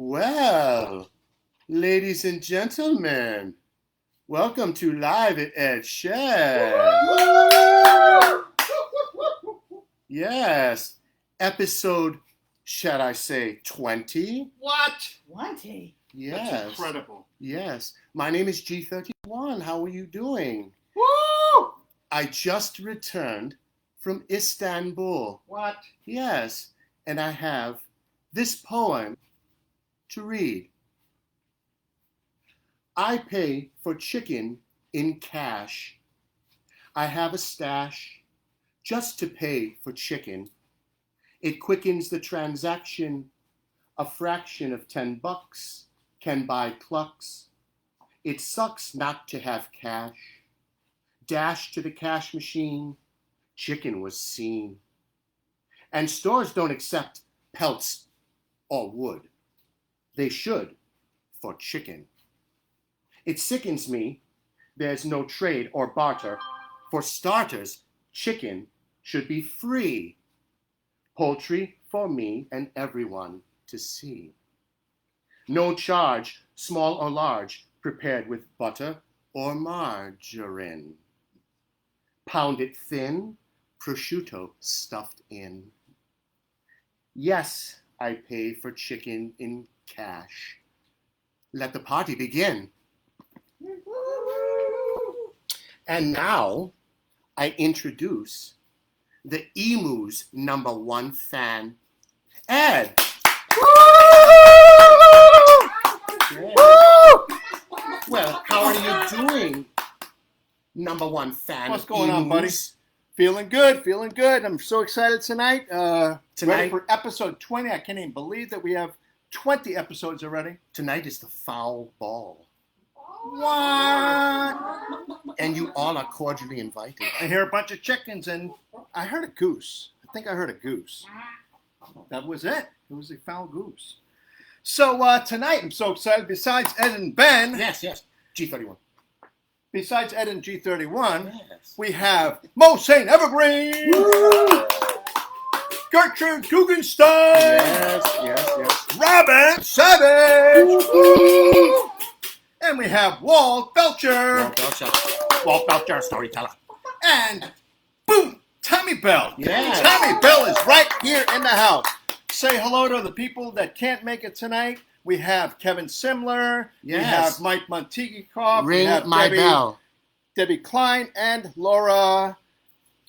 Well, ladies and gentlemen, welcome to Live at Ed Shed. Yes, episode, shall I say, 20? What? 20? Yes. That's incredible. Yes. My name is G31. How are you doing? Woo! I just returned from Istanbul. What? Yes, and I have this poem to read. I pay for chicken in cash. I have a stash just to pay for chicken. It quickens the transaction. A fraction of $10 can buy clucks. It sucks not to have cash. Dash to the cash machine. Chicken was seen. And stores don't accept pelts or wood. They should for chicken. It sickens me there's no trade or barter. For starters, chicken should be free. Poultry for me and everyone to see. No charge, small or large, prepared with butter or margarine. Pound it thin, prosciutto stuffed in. Yes, I pay for chicken in cash. Let the party begin. And now, I introduce the Emu's #1 fan, Ed. Yeah. Well, how are you doing, #1 fan? What's going on, Emus? buddy? Feeling good. I'm so excited tonight. Ready for episode 20. I can't even believe that we have 20 episodes already. Tonight is the foul ball, What? and you all are cordially invited. I hear a bunch of chickens, and I heard a goose. I think I heard a goose. That was it. It was a foul goose. So tonight, I'm so excited. Besides Ed and Ben, Yes, G31. besides Ed and G31, Yes. we have Mo St. Evergreen, Gertrude Guggenstein, Yes. Robin Savage, and we have Walt Belcher, Walt Belcher, storyteller. and boom, Tommy Bell. Yes. Tommy Bell is right here in the house. Say hello to the people that can't make it tonight. We have Kevin Simler. We Yes. have Mike Montigikoff. We Ring have my bell. Debbie Klein and Laura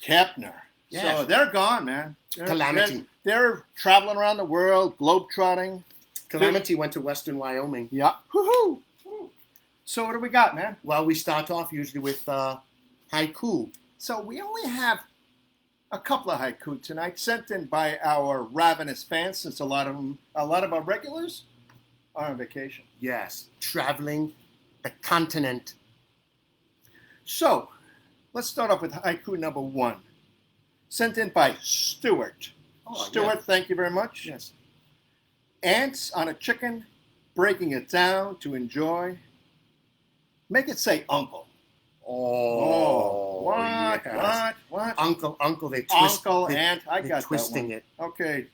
Kapner. Yes. So they're gone, man. Calamity. They're traveling around the world, globetrotting. Calamity went to Western Wyoming. Yeah. Woohoo! So what do we got, man? Well, we start off usually with haiku. So we only have a couple of haiku tonight, sent in by our ravenous fans, since a lot of our regulars are on vacation. Yes, traveling the continent. So let's start off with haiku #1, sent in by Stuart. Stuart, yes. thank you very much. Yes. Ants on a chicken, breaking it down to enjoy. Make it say uncle. What? Yes. What? Uncle, they twist. Uncle, they, aunt, I they're got twisting that it. one. Okay,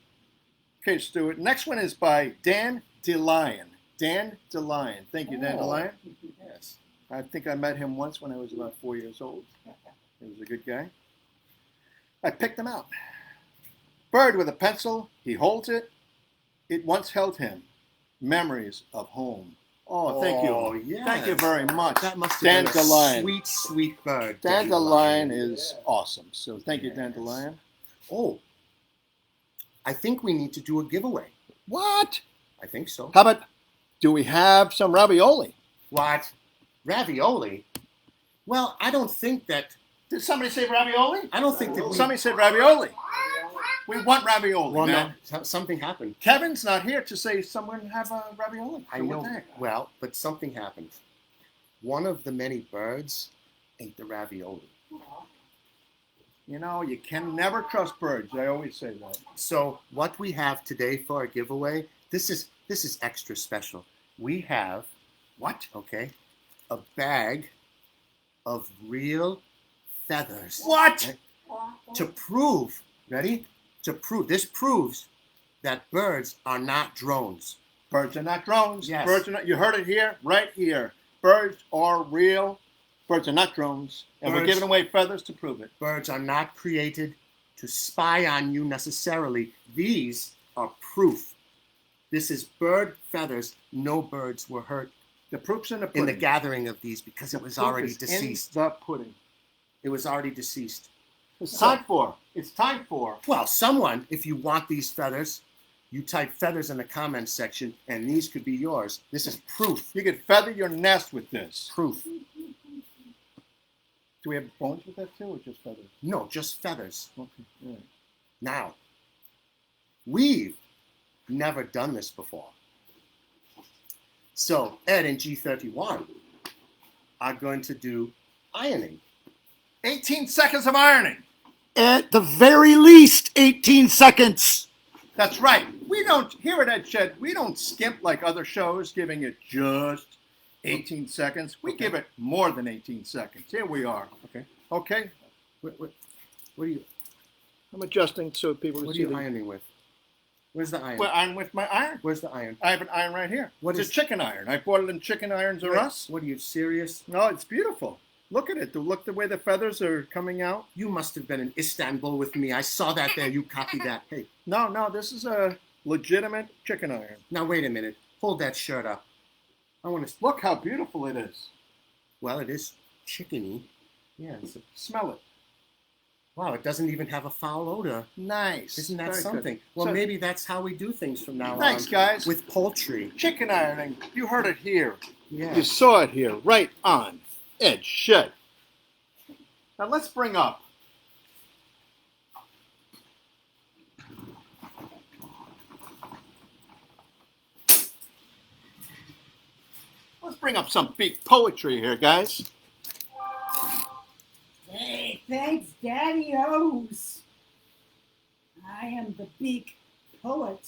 Stuart. Next one is by Dan DeLion. Dan DeLion. Thank you, Dan DeLion. Yes. I think I met him once when I was about 4 years old. He was a good guy. I picked him out. Bird with a pencil, he holds it. It once held him. Memories of home. Oh, thank you. Yes. Thank you very much. That must have Dan been a DeLion. sweet, sweet bird. Dandelion is awesome. So thank you, Dandelion. Oh, I think we need to do a giveaway. What? I think so. How about, do we have some ravioli? What? Ravioli? Well, I don't think that. Did somebody say ravioli? I don't think that. Somebody said ravioli. We want ravioli. Well, now. no, something happened. Kevin's not here to say someone have a ravioli. I So what know. the heck? Well, but something happened. One of the many birds ate the ravioli. You know, you can never trust birds. I always say that. So what we have today for our giveaway, this is extra special. We have What? okay, a bag of real feathers. What? To prove, ready? To prove, this proves that birds are not drones. Birds are not drones. Yes. Birds are not. You heard it here, right here. Birds are real. Birds are not drones, and we're giving away feathers to prove it. Birds are not created to spy on you necessarily. These are proof. This is bird feathers. No birds were hurt The proof's in the pudding. in the gathering of these because it was already deceased. In the pudding. It was already deceased. It's time for. Well, someone, if you want these feathers, you type feathers in the comments section, and these could be yours. This is proof. You could feather your nest with this. Proof. Do we have bones with that too, or just feathers? No, just feathers. Okay. All right. Now, we've never done this before. So Ed and G31 are going to do ironing. 18 seconds of ironing. At the very least, 18 seconds. That's right. We don't, here at Ed Shed, we don't skimp like other shows, giving it just 18 seconds. We give it more than 18 seconds. Here we are. Okay. Okay? What are you? I'm adjusting so people can What are see you ironing with? Where's the iron? Well, I'm with my iron. Where's the iron? I have an iron right here. What it's is- a chicken iron. I bought it in Chicken Irons R Us. What are you, serious? No, it's beautiful. Look at it. Look the way the feathers are coming out. You must have been in Istanbul with me. I saw that there. You copied that. Hey, No, this is a legitimate chicken iron. now wait a minute. Hold that shirt up. I want to. Look how beautiful it is. Well, it is chickeny. Yeah. Smell it. Wow, it doesn't even have a foul odor. Nice. Isn't that Very good. something? Well, So- maybe that's how we do things from now on. Thanks, guys. With poultry. Chicken ironing. You heard it here. Yeah. You saw it here, right on Ed Shed. Now let's bring up. Let's bring up some big poetry here, guys. Hey, thanks, Daddy-O's. I am the big poet.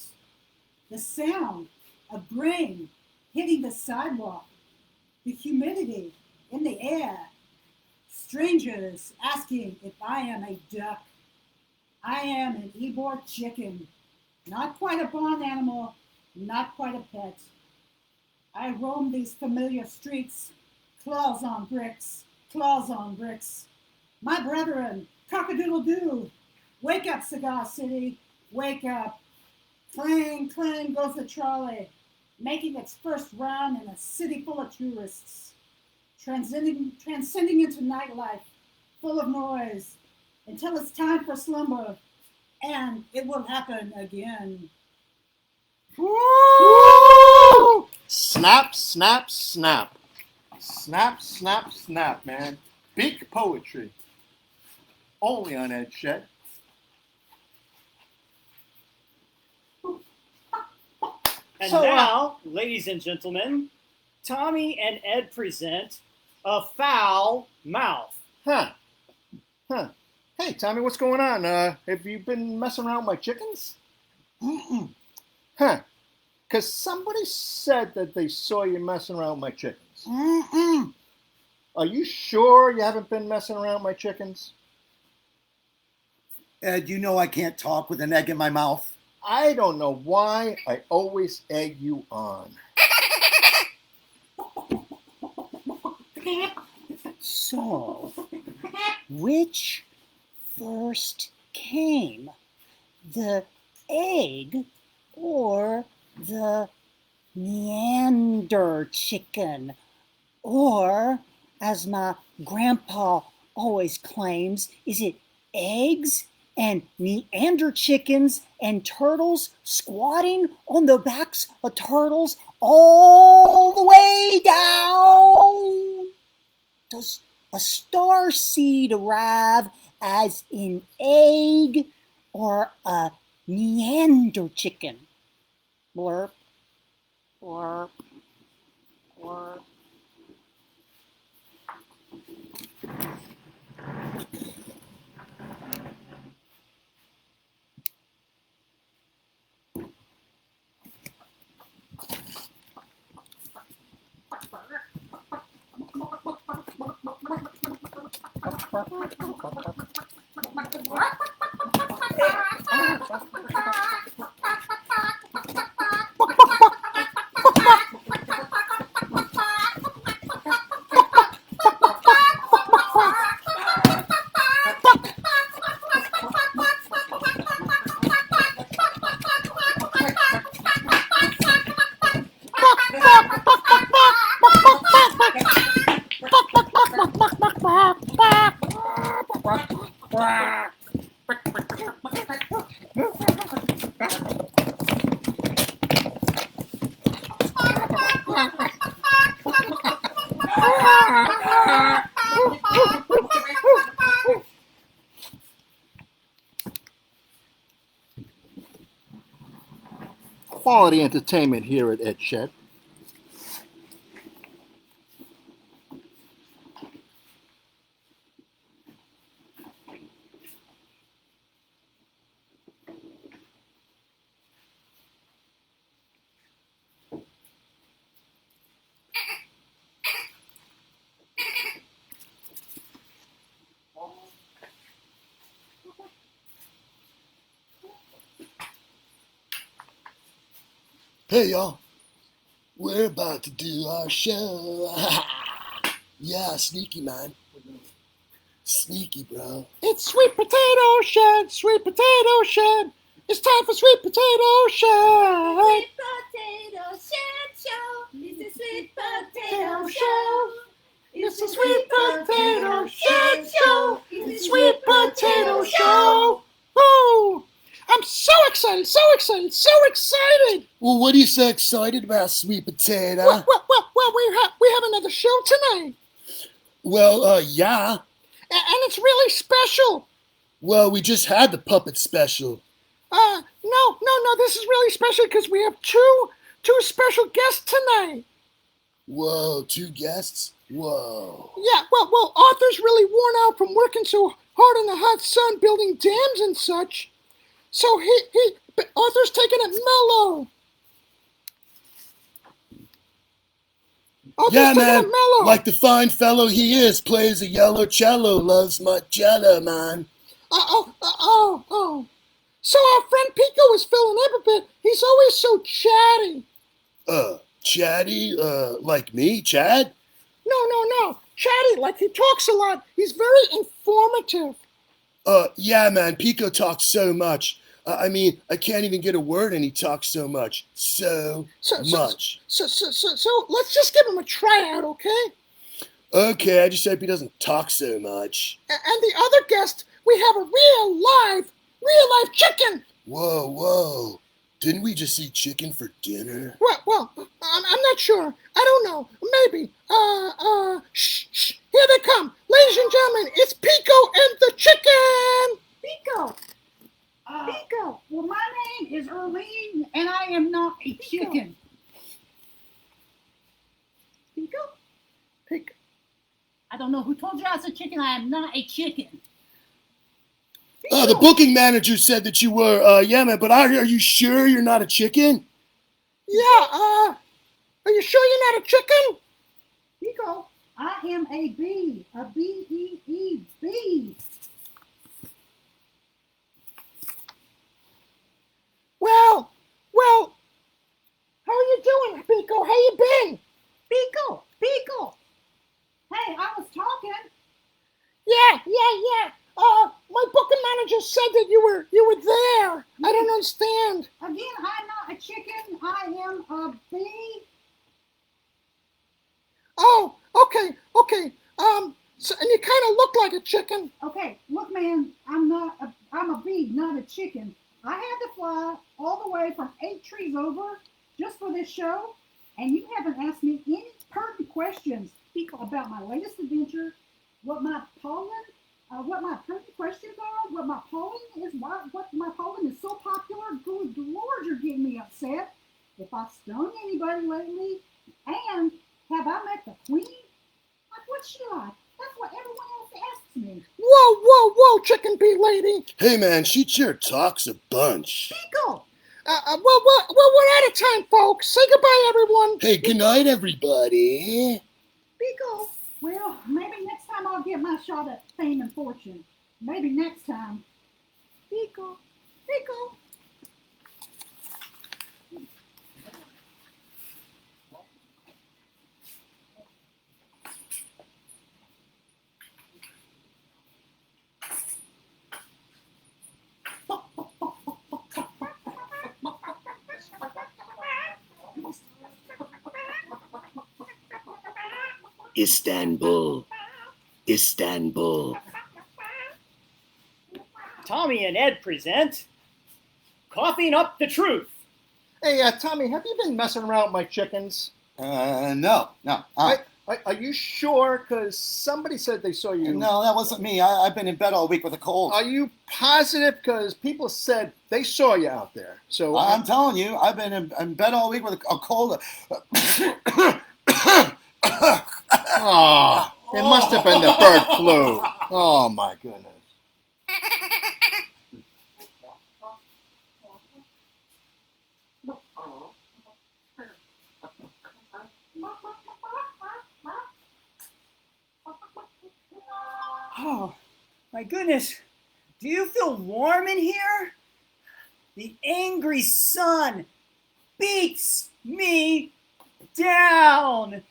The sound of grain hitting the sidewalk, the humidity in the air, strangers asking if I am a duck. I am an Ybor chicken, not quite a barn animal, not quite a pet. I roam these familiar streets, claws on bricks, claws on bricks. My brethren, cock-a-doodle-doo, wake up, Cigar City, wake up. Clang, clang goes the trolley, making its first run in a city full of tourists, transcending into nightlife, full of noise, until it's time for slumber, and it will happen again. Woo! Snap, snap, snap. Snap, snap, snap, man. Big poetry. Only on Ed Shed. And So, now, ladies and gentlemen, Tommy and Ed present A Foul Mouth. Huh. Hey, Tommy, what's going on? Have you been messing around with my chickens? Huh. Because somebody said that they saw you messing around with my chickens. Are you sure you haven't been messing around with my chickens? Ed, you know I can't talk with an egg in my mouth. I don't know why I always egg you on. So, which first came, the egg or the Neander chicken? Or, as my grandpa always claims, is it eggs and Neander chickens and turtles squatting on the backs of turtles all the way down? Does a star seed arrive as an egg or a Neander chicken? Blurp, blurp, blurp. quality entertainment here at Ed Shed. Hey, y'all. We're about to do our show. Yeah, sneaky, man. Sneaky, bro. It's Sweet Potato Shed, Sweet Potato Shed. It's time for Sweet Potato Shed. Sweet Potato Shed Show. It's a Sweet Potato Show. It's a Sweet Potato Shed Show. It's a Sweet Potato Show. Woo! I'm so excited, so excited, so excited. Well, what are you so excited about, sweet potato? Well, we have another show tonight. Well, yeah. And it's really special. Well, we just had the puppet special. No, this is really special because we have two special guests tonight. Whoa, 2 guests? Whoa. Yeah, well, Arthur's really worn out from working so hard in the hot sun building dams and such. So Arthur's taking it mellow. Arthur's Yeah, taking man, it mellow. like the fine fellow he is, plays a yellow cello, loves my jello, man. Oh. So our friend Pico is filling in a bit. He's always so chatty. Chatty, like me, Chad? No. Chatty, like he talks a lot. He's very informative. Yeah, man, Pico talks so much. I mean, I can't even get a word and he talks so much. So much. So let's just give him a tryout, okay? Okay, I just hope he doesn't talk so much. And the other guest, we have a real live chicken. Whoa. Didn't we just eat chicken for dinner? Well, I'm not sure. I don't know. Maybe. Shh. Here they come. Ladies and gentlemen, it's Pico and the chicken. Pico. Pico. Well, my name is Earlene, and I am not a chicken. Pico? Pico. I don't know who told you I was a chicken. I am not a chicken. The booking manager said that you were, yeah, man, but are you sure you're not a chicken? Yeah, are you sure you're not a chicken? Pico, I am a bee. A B-E-E, bee. Well, how are you doing, Pico? How you been? Pico. Hey, I was talking. Yeah. My booking manager said that you were there. I don't understand. Again, I'm not a chicken. I am a bee. Oh, okay. So, and you kind of look like a chicken. Okay, look, man, I'm a bee, not a chicken. I had to fly all the way from 8 trees over just for this show, and you haven't asked me any pertinent questions about my latest adventure, what my pertinent questions are, what my pollen is, what my pollen is so popular. Good Lord, you're getting me upset. If I've stung anybody lately, and have I met the queen? Like, what's she like? That's what everyone else asks me. Whoa, chicken bee lady. Hey, man, she sure talks a bunch. Pico! Well, we're out of time, folks. Say goodbye, everyone. Hey, good night, everybody. Pico! Well, maybe next time I'll get my shot at fame and fortune. Maybe next time. Pico! Istanbul. Tommy and Ed present Coughing Up the Truth. Hey, Tommy, have you been messing around with my chickens? No. I Are you sure? Because somebody said they saw you. No, that wasn't me. I've been in bed all week with a cold. Are you positive? Because people said they saw you out there. So I'm telling you, I've been in bed all week with a cold. Oh, it must have been the bird flu. Oh, my goodness. Oh, my goodness. Do you feel warm in here? The angry sun beats me down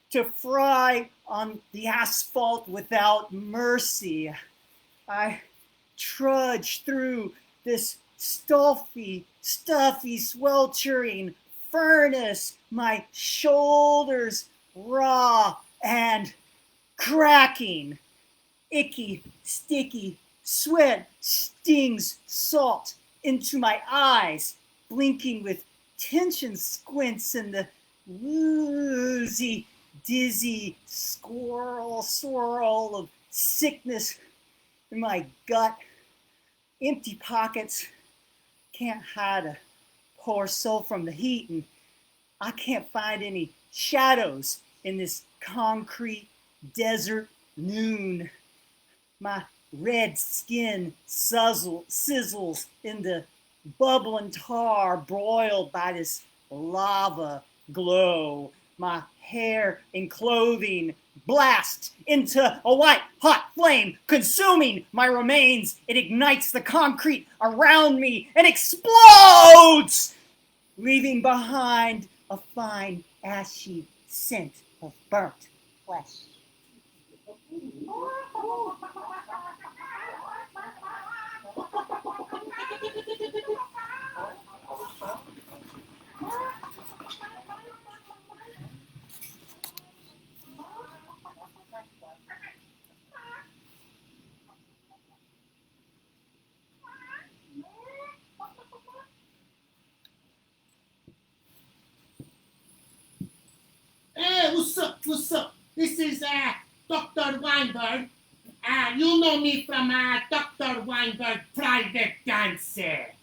to fry on the asphalt without mercy. I trudge through this stuffy, sweltering furnace, my shoulders raw and cracking. Icky, sticky sweat stings salt into my eyes, blinking with tension squints in the woozy, dizzy swirl of sickness in my gut. Empty pockets can't hide a poor soul from the heat, and I can't find any shadows in this concrete desert noon. My red skin sizzles in the bubbling tar broiled by this lava glow. My hair and clothing blast into a white hot flame, consuming my remains. It ignites the concrete around me and explodes, leaving behind a fine ashy scent of burnt flesh. Hey, what's up? What's up? This is Dr. Weinberg. You know me from Dr. Weinberg Private Dancer.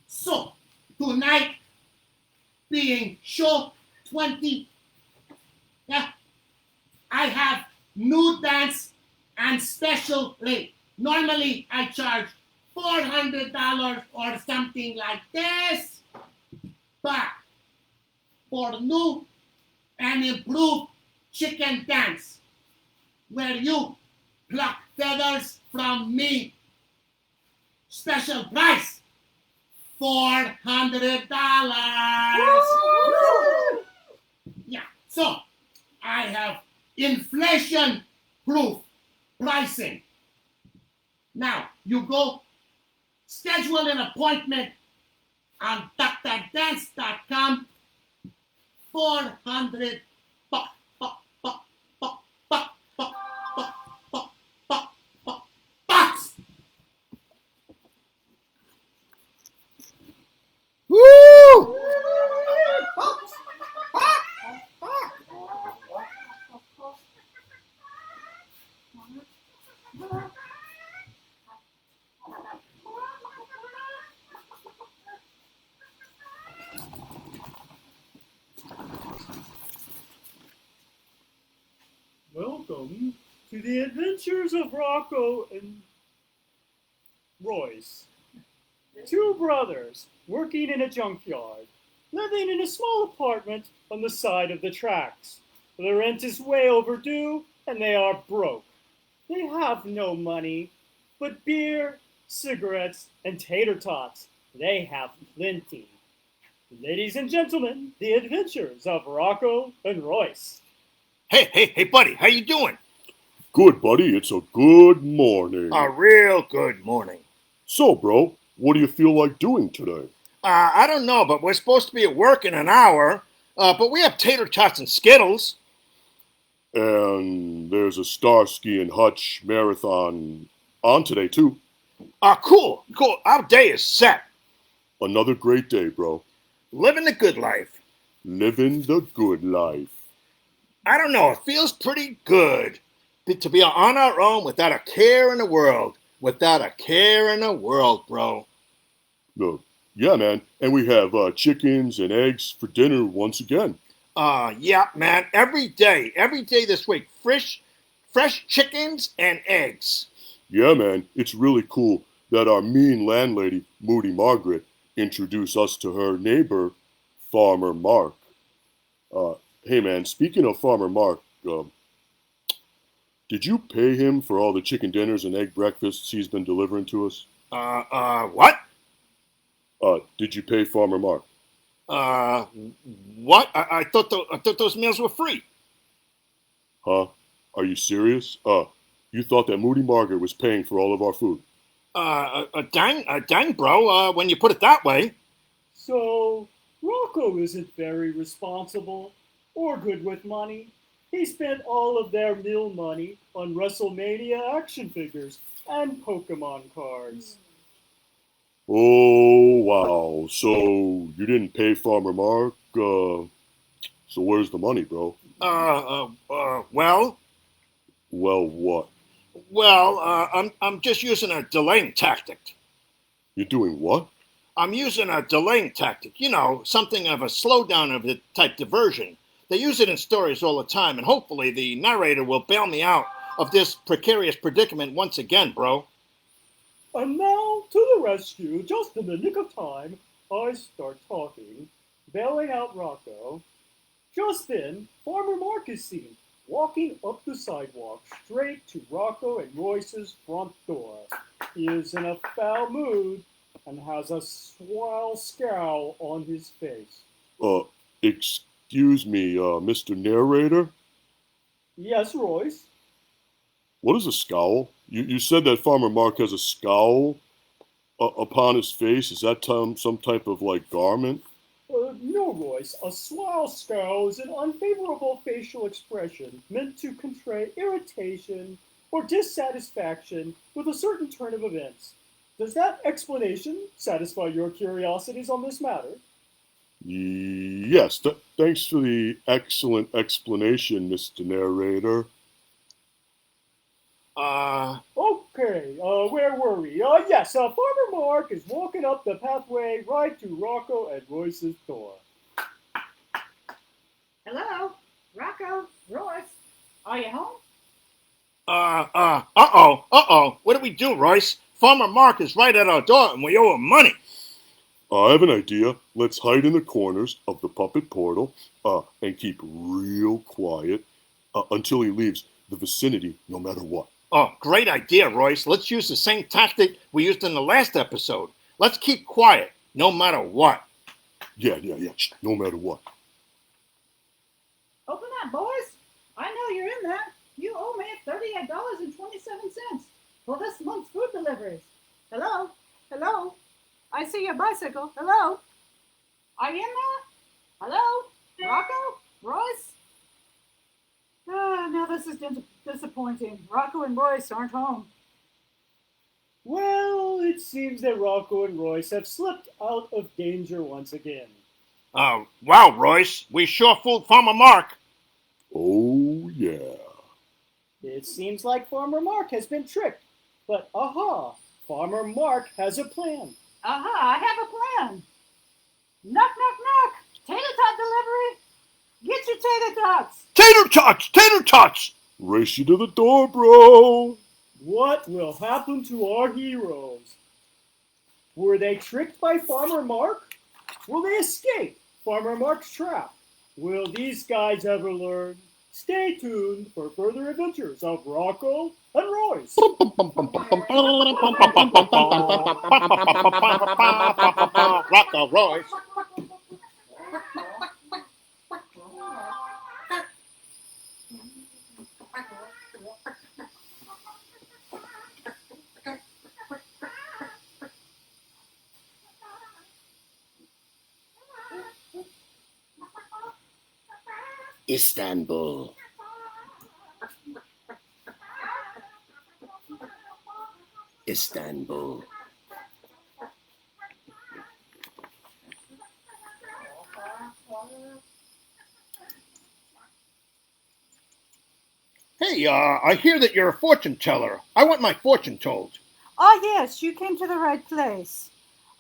So, tonight, being show 20, I have new dance and special rate. Normally, I charge $400 or something like this. But for new and improved chicken dance, where you pluck feathers from me, special price, $400. Yeah, so I have inflation-proof pricing. Now, you go schedule an appointment on drdance.com, $400. Woo! Welcome to the adventures of Rocco and Royce. Two brothers working in a junkyard, living in a small apartment on the side of the tracks. The rent is way overdue and they are broke. They have no money, but beer, cigarettes, and tater tots, they have plenty. Ladies and gentlemen, the adventures of Rocco and Royce. Hey, buddy, how you doing? Good, buddy. It's a good morning. A real good morning. So, bro, what do you feel like doing today? I don't know, but we're supposed to be at work in an hour. But we have tater tots and Skittles. And there's a Starsky and Hutch marathon on today, too. Cool. Our day is set. Another great day, bro. Living the good life. Living the good life. I don't know. It feels pretty good to be on our own without a care in the world. Without a care in the world, bro. No, yeah, man. And we have chickens and eggs for dinner once again. Yeah, man. Every day this week, fresh chickens and eggs. Yeah, man. It's really cool that our mean landlady, Moody Margaret, introduced us to her neighbor, Farmer Mark. Hey, man. Speaking of Farmer Mark, did you pay him for all the chicken dinners and egg breakfasts he's been delivering to us? What? Did you pay Farmer Mark? What? I thought those meals were free. Huh? Are you serious? You thought that Moody Margaret was paying for all of our food? Dang, bro. When you put it that way. So, Rocco isn't very responsible or good with money. He spent all of their meal money on WrestleMania action figures and Pokemon cards. Oh, wow. So you didn't pay Farmer Mark? So where's the money, bro? Well, Well, what? I'm just using a delaying tactic. You're doing what? I'm using a delaying tactic. You know, something of a slowdown of the type diversion. They use it in stories all the time, and hopefully the narrator will bail me out of this precarious predicament once again, bro. And now, to the rescue, just in the nick of time, I start talking, bailing out Rocco. Just then, Farmer Mark is seen, walking up the sidewalk straight to Rocco and Royce's front door. He is in a foul mood and has a swell scowl on his face. Excuse me, Mr. Narrator? Yes, Royce? What is a scowl? You said that Farmer Mark has a scowl upon his face. Is that some type of, like, garment? No, Royce. A swell scowl is an unfavorable facial expression meant to convey irritation or dissatisfaction with a certain turn of events. Does that explanation satisfy your curiosities on this matter? Yes, thanks for the excellent explanation, Mr. Narrator. Okay, where were we? Yes, Farmer Mark is walking up the pathway right to Rocco and Royce's door. Hello, Rocco, Royce. Are you home? Uh-oh. What do we do, Royce? Farmer Mark is right at our door and we owe him money. I have an idea. Let's hide in the corners of the puppet portal and keep real quiet until he leaves the vicinity, no matter what. Oh, great idea, Royce. Let's use the same tactic we used in the last episode. Let's keep quiet, no matter what. Yeah. No matter what. Open up, boys. I know you're in there. You owe me $38.27 for this month's food deliveries. Hello? I see your bicycle. Hello? Are you in there? Hello? Rocco? Royce? Now this is disappointing. Rocco and Royce aren't home. Well, it seems that Rocco and Royce have slipped out of danger once again. Wow, Royce, we sure fooled Farmer Mark. Oh, yeah. It seems like Farmer Mark has been tricked. But aha, Farmer Mark has a plan. Aha, I have a plan. Knock, knock, knock. Tater tot delivery. Get your tater tots. Tater tots! Race you to the door, bro. What will happen to our heroes? Were they tricked by Farmer Mark? Will they escape Farmer Mark's trap? Will these guys ever learn? Stay tuned for further adventures of Rocco and Royce. Rocco, Royce. Istanbul. Istanbul. Hey, I hear that you're a fortune teller. I want my fortune told. Ah, yes, you came to the right place.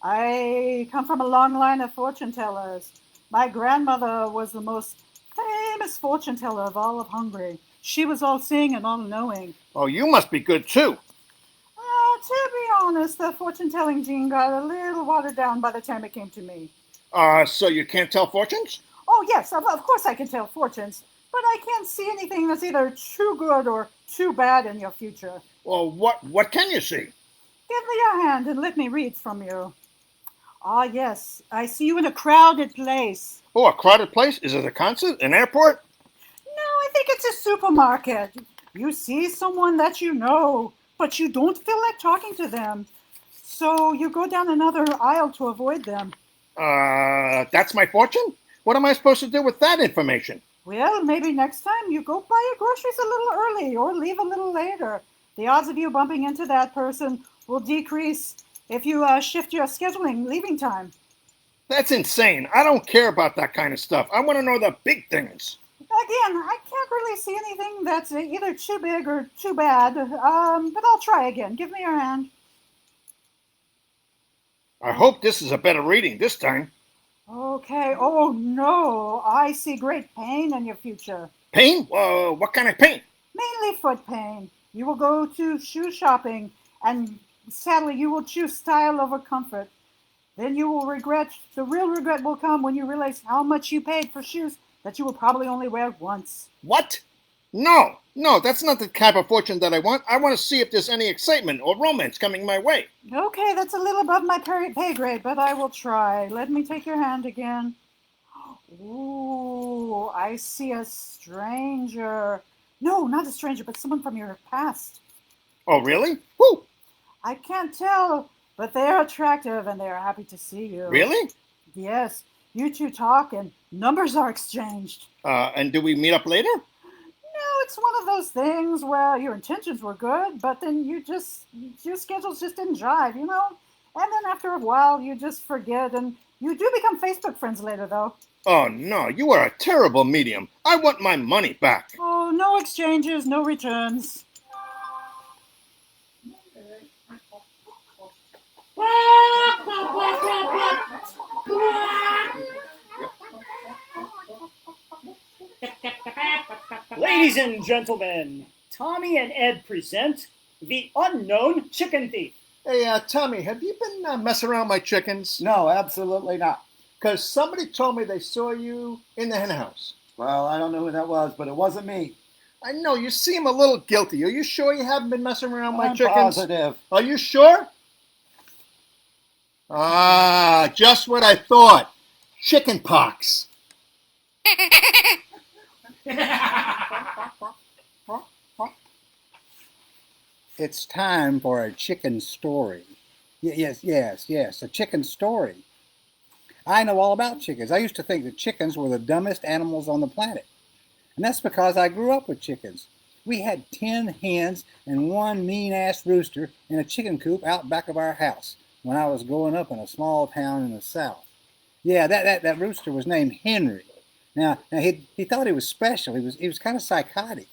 I come from a long line of fortune tellers. My grandmother was the most famous fortune teller of all of Hungary. She was all seeing and all knowing. Oh, you must be good too. To be honest, the fortune telling gene got a little watered down by the time it came to me. So you can't tell fortunes? Oh, yes, of course I can tell fortunes, but I can't see anything that's either too good or too bad in your future. Well, what can you see? Give me your hand and let me read from you. Ah, yes, I see you in a crowded place. Oh, a crowded place? Is it a concert? An airport? No, I think it's a supermarket. You see someone that you know, but you don't feel like talking to them. So you go down another aisle to avoid them. That's my fortune? What am I supposed to do with that information? Well, maybe next time you go buy your groceries a little early or leave a little later. The odds of you bumping into that person will decrease if you shift your scheduling leaving time. That's insane. I don't care about that kind of stuff. I want to know the big things. Again, I can't really see anything that's either too big or too bad, but I'll try again. Give me your hand. I hope this is a better reading this time. Okay. Oh, no. I see great pain in your future. Pain? What kind of pain? Mainly foot pain. You will go to shoe shopping, and sadly, you will choose style over comfort. Then you will regret. The real regret will come when you realize how much you paid for shoes that you will probably only wear once. What? No, that's not the type of fortune that I want. I want to see if there's any excitement or romance coming my way. Okay, that's a little above my pay grade, but I will try. Let me take your hand again. Ooh, I see a stranger. No, not a stranger, but someone from your past. Oh, really? Who? I can't tell, but they are attractive and they are happy to see you. Really? Yes, you two talk and numbers are exchanged. And do we meet up later? No, it's one of those things where your intentions were good, but then your schedules just didn't jive, you know? And then after a while, you just forget, and you do become Facebook friends later, though. Oh, no, you are a terrible medium. I want my money back. Oh, no exchanges, no returns. Ladies and gentlemen, Tommy and Ed present The Unknown Chicken Thief. Hey, Tommy, have you been messing around my chickens? No, absolutely not. Because somebody told me they saw you in the hen house. Well, I don't know who that was, but it wasn't me. I know, you seem a little guilty. Are you sure you haven't been messing around my I'm chickens? positive. Are you sure? Just what I thought. Chicken pox. It's time for a chicken story. Yes, a chicken story. I know all about chickens. I used to think that chickens were the dumbest animals on the planet. And that's because I grew up with chickens. We had 10 hens and one mean-ass rooster in a chicken coop out back of our house when I was growing up in a small town in the South. Yeah, that rooster was named Henry. Now he thought he was special. He was kind of psychotic.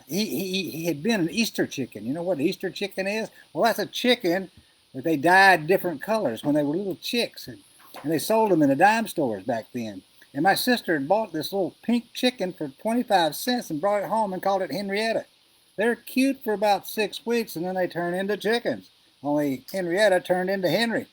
He had been an Easter chicken. You know what an Easter chicken is? Well, that's a chicken that they dyed different colors when they were little chicks, and they sold them in the dime stores back then. And my sister had bought this little pink chicken for 25 cents and brought it home and called it Henrietta. They're cute for about 6 weeks, and then they turn into chickens. Only Henrietta turned into Henry.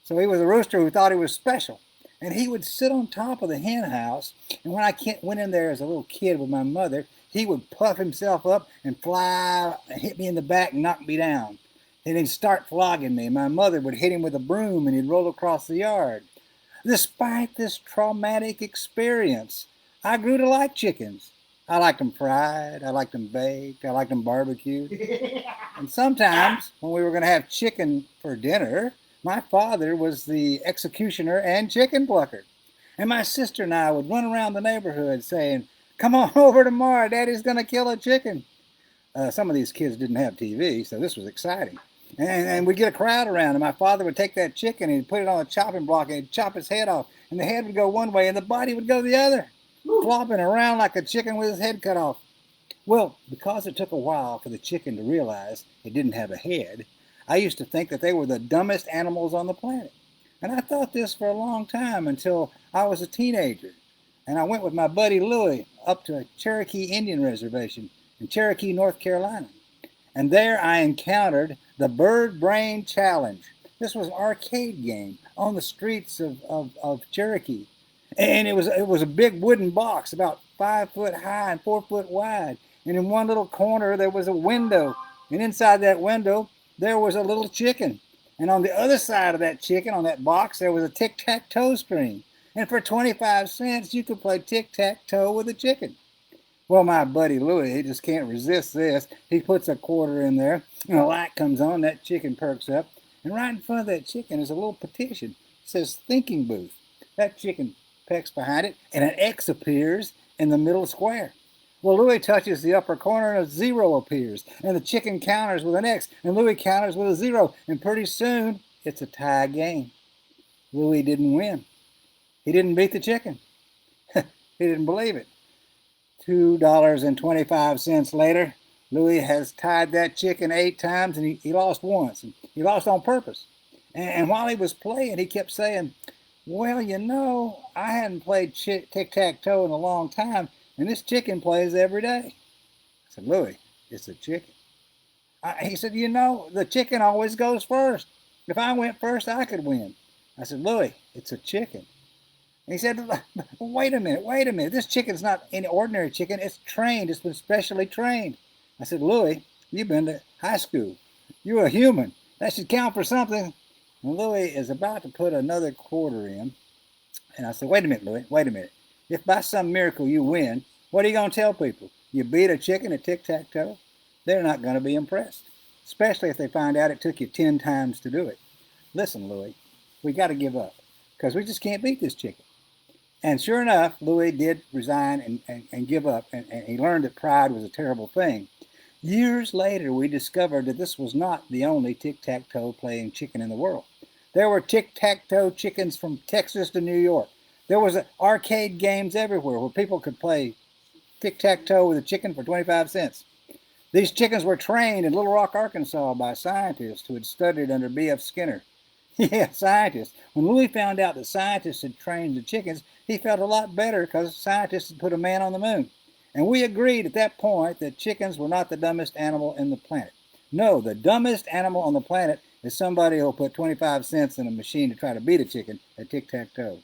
So he was a rooster who thought he was special. And he would sit on top of the hen house, and when I went in there as a little kid with my mother, he would puff himself up and fly and hit me in the back and knock me down. And he'd start flogging me. My mother would hit him with a broom and he'd roll across the yard. Despite this traumatic experience, I grew to like chickens. I liked them fried, I liked them baked, I liked them barbecued. And sometimes, when we were going to have chicken for dinner, my father was the executioner and chicken plucker. And my sister and I would run around the neighborhood saying, "Come on over tomorrow, Daddy's going to kill a chicken." Some of these kids didn't have TV, so this was exciting. And we'd get a crowd around, and my father would take that chicken and he'd put it on a chopping block and he'd chop his head off. And the head would go one way and the body would go the other, flopping around like a chicken with his head cut off. Well, because it took a while for the chicken to realize it didn't have a head, I used to think that they were the dumbest animals on the planet. And I thought this for a long time until I was a teenager. And I went with my buddy Louie up to a Cherokee Indian reservation in Cherokee, North Carolina. And there I encountered the Bird Brain Challenge. This was an arcade game on the streets of Cherokee. And it was a big wooden box about 5 foot high and 4 foot wide. And in one little corner there was a window. And inside that window there was a little chicken. And on the other side of that chicken, on that box, there was a tic-tac-toe screen. And for 25 cents you could play tic-tac-toe with a chicken. Well, my buddy Louie, he just can't resist this. He puts a quarter in there, and a light comes on, that chicken perks up, and right in front of that chicken is a little petition. It says thinking booth. That chicken pecks behind it, and an X appears in the middle square. Well, Louie touches the upper corner, and a 0 appears, and the chicken counters with an X, and Louie counters with a 0, and pretty soon, it's a tie game. Louie didn't win. He didn't beat the chicken. He didn't believe it. $2.25 later, Louie has tied that chicken 8 times, and he lost once. And he lost on purpose. And while he was playing, he kept saying, well, you know, I hadn't played tic-tac-toe in a long time, and this chicken plays every day. I said, Louie, it's a chicken. He said, you know, the chicken always goes first. If I went first, I could win. I said, Louie, it's a chicken. And he said, wait a minute. This chicken's not any ordinary chicken. It's trained. It's been specially trained. I said, Louie, you've been to high school. You're a human. That should count for something. And Louie is about to put another quarter in. And I said, wait a minute, Louie, wait a minute. If by some miracle you win, what are you going to tell people? You beat a chicken at tic-tac-toe? They're not going to be impressed, especially if they find out it took you 10 times to do it. Listen, Louie, we got to give up because we just can't beat this chicken. And sure enough, Louie did resign and give up, and he learned that pride was a terrible thing. Years later, we discovered that this was not the only tic-tac-toe playing chicken in the world. There were tic-tac-toe chickens from Texas to New York. There was arcade games everywhere where people could play tic-tac-toe with a chicken for 25 cents. These chickens were trained in Little Rock, Arkansas by scientists who had studied under B.F. Skinner. Yeah, scientists. When Louie found out that scientists had trained the chickens, he felt a lot better because scientists had put a man on the moon. And we agreed at that point that chickens were not the dumbest animal in the planet. No, the dumbest animal on the planet is somebody who'll put 25 cents in a machine to try to beat a chicken at tic-tac-toe.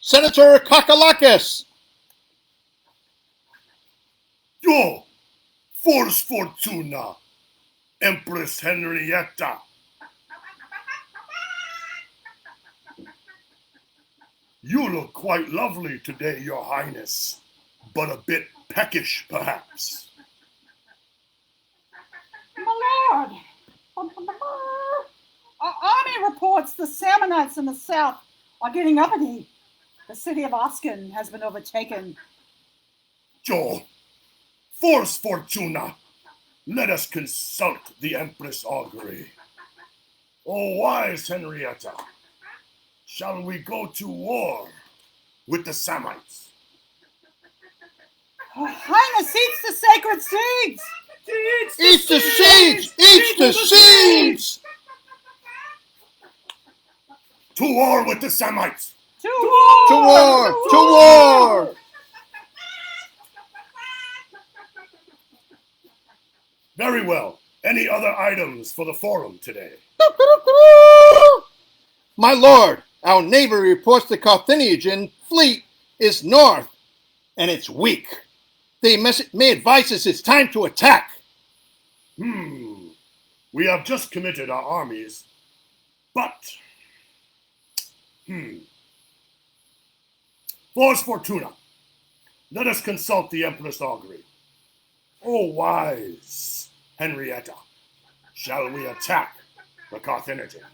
Senator Kakalakis. Yo, Force Fortuna, Empress Henrietta. You look quite lovely today, Your Highness, but a bit peckish, perhaps. My lord, our army reports the Salmonites in the south are getting uppity. The city of Oskin has been overtaken. Joe, Force Fortuna, let us consult the Empress Augury. O wise Henrietta, shall we go to war with the Samites? Her Highness eats the sacred seeds! Eat the seeds! Eat the seeds! To war with the Samites! To war! To war! To war! Very well. Any other items for the forum today? My lord, our navy reports the Carthaginian fleet is north, and it's weak. me advises it's time to attack. We have just committed our armies, but... Fors Fortuna, let us consult the Empress augury. O wise Henrietta, shall we attack the Carthaginian?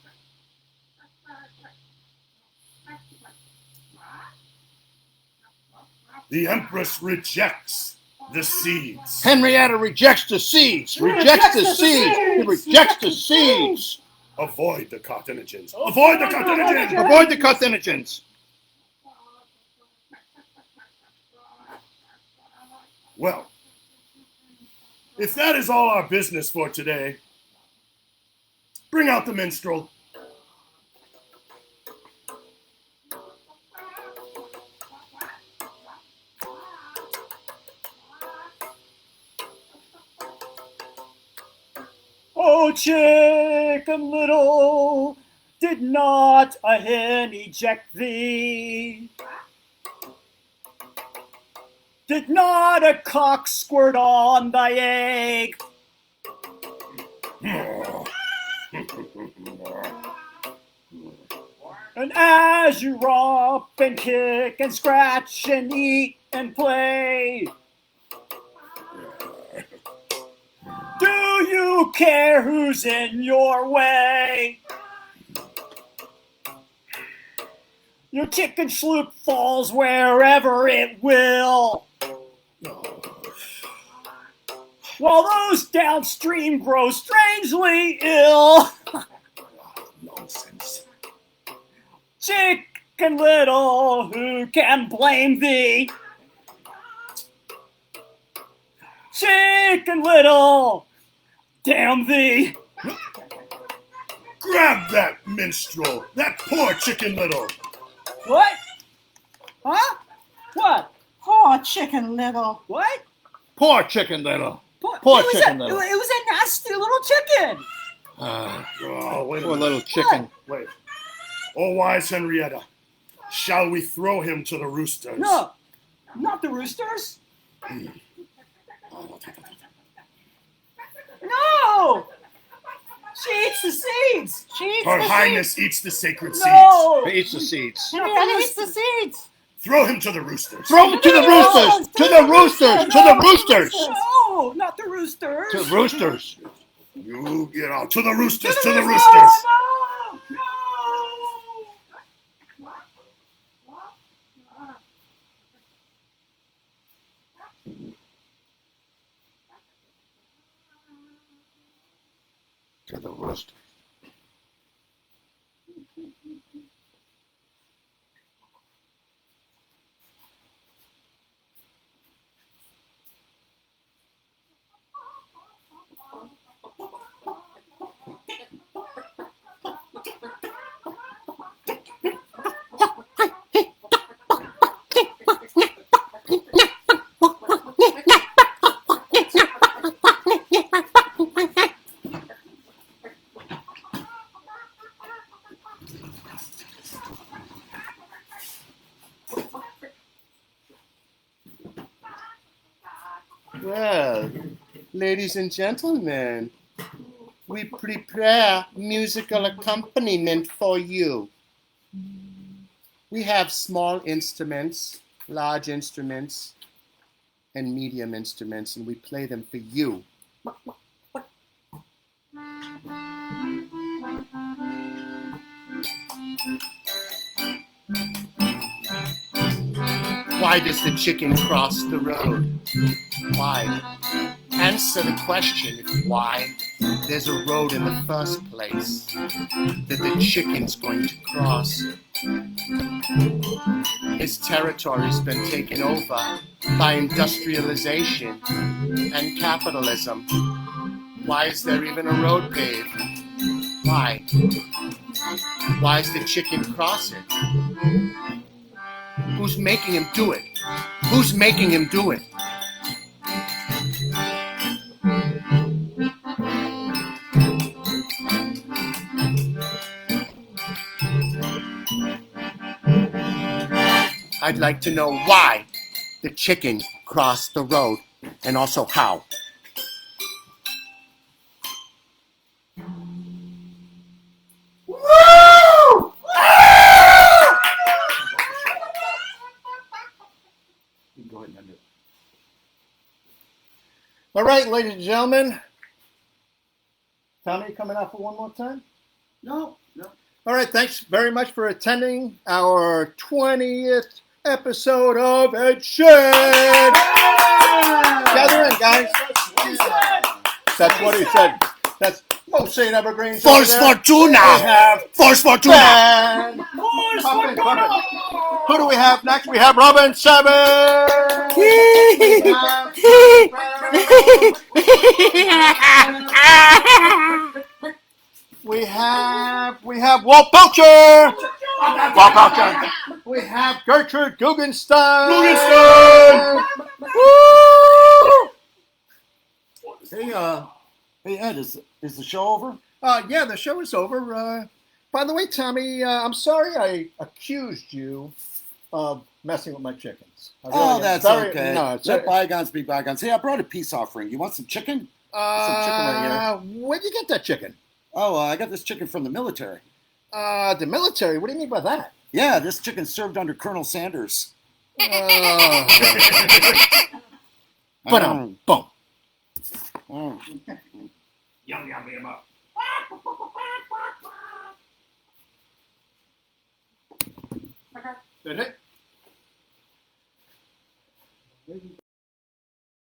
The Empress rejects the seeds. Henrietta rejects the seeds. Rejects the seeds. He rejects the seeds. Avoid the Carthaginians. Avoid the Carthaginians. Avoid the Carthaginians. Well, if that is all our business for today, bring out the minstrel. Oh, Chicken Little, did not a hen eject thee? Did not a cock squirt on thy egg? And as you romp and kick and scratch and eat and play, do you care who's in your way? Your chicken sloop falls wherever it will, while those downstream grow strangely ill. Nonsense. Chicken Little, who can blame thee? Chicken Little, damn thee. Grab that minstrel, that poor Chicken Little. What? Huh? What? Oh, Chicken Little. What? Poor Chicken Little. Poor it was Chicken a, Little. It was a nasty little chicken. Wait a Poor minute. little chicken. Wait. Oh, wise Henrietta, shall we throw him to the roosters? No, not the roosters. No! She eats the seeds! She eats Her the Highness eats the sacred seeds. No! He eats the seeds. Henrietta eats the seeds. Throw him to the roosters. Throw him to the roosters! To the roosters! To the roosters! No, not the roosters! To the roosters! You get out. To the roosters, to the No, roosters. no, no. To the roosters. Well, ladies and gentlemen, we prepare musical accompaniment for you. We have small instruments, large instruments, and medium instruments, and we play them for you. Why does the chicken cross the road? Why? Answer the question if why there's a road in the first place that the chicken's going to cross. His territory's been taken over by industrialization and capitalism. Why is there even a road paved? Why? Why is the chicken crossing? Who's making him do it? Who's making him do it? I'd like to know why the chicken cross the road, and also how. You can go ahead and end it. All right, ladies and gentlemen. Tommy, coming out for one more time? No. All right, thanks very much for attending our 20th episode of Ed Shed. Gather in, guys. That's what he said. That's most St. Evergreens. Force Fortuna! Force Fortuna! And who do we have next? We have Robin Seven. We have Walt Belcher. Walt Belcher. We have Gertrude Guggenstein. Woo! Hey Ed, is the show over? Yeah, the show is over. By the way, Tommy, I'm sorry I accused you of messing with my chickens. I really am. That's Very- okay. No, it's Let bygones be bygones. Hey, I brought a peace offering. You want some chicken? Some chicken right here. Where'd you get that chicken? Oh, I got this chicken from the military. The military? What do you mean by that? Yeah, this chicken served under Colonel Sanders. Boom. Yum, yum, yum up. Did it?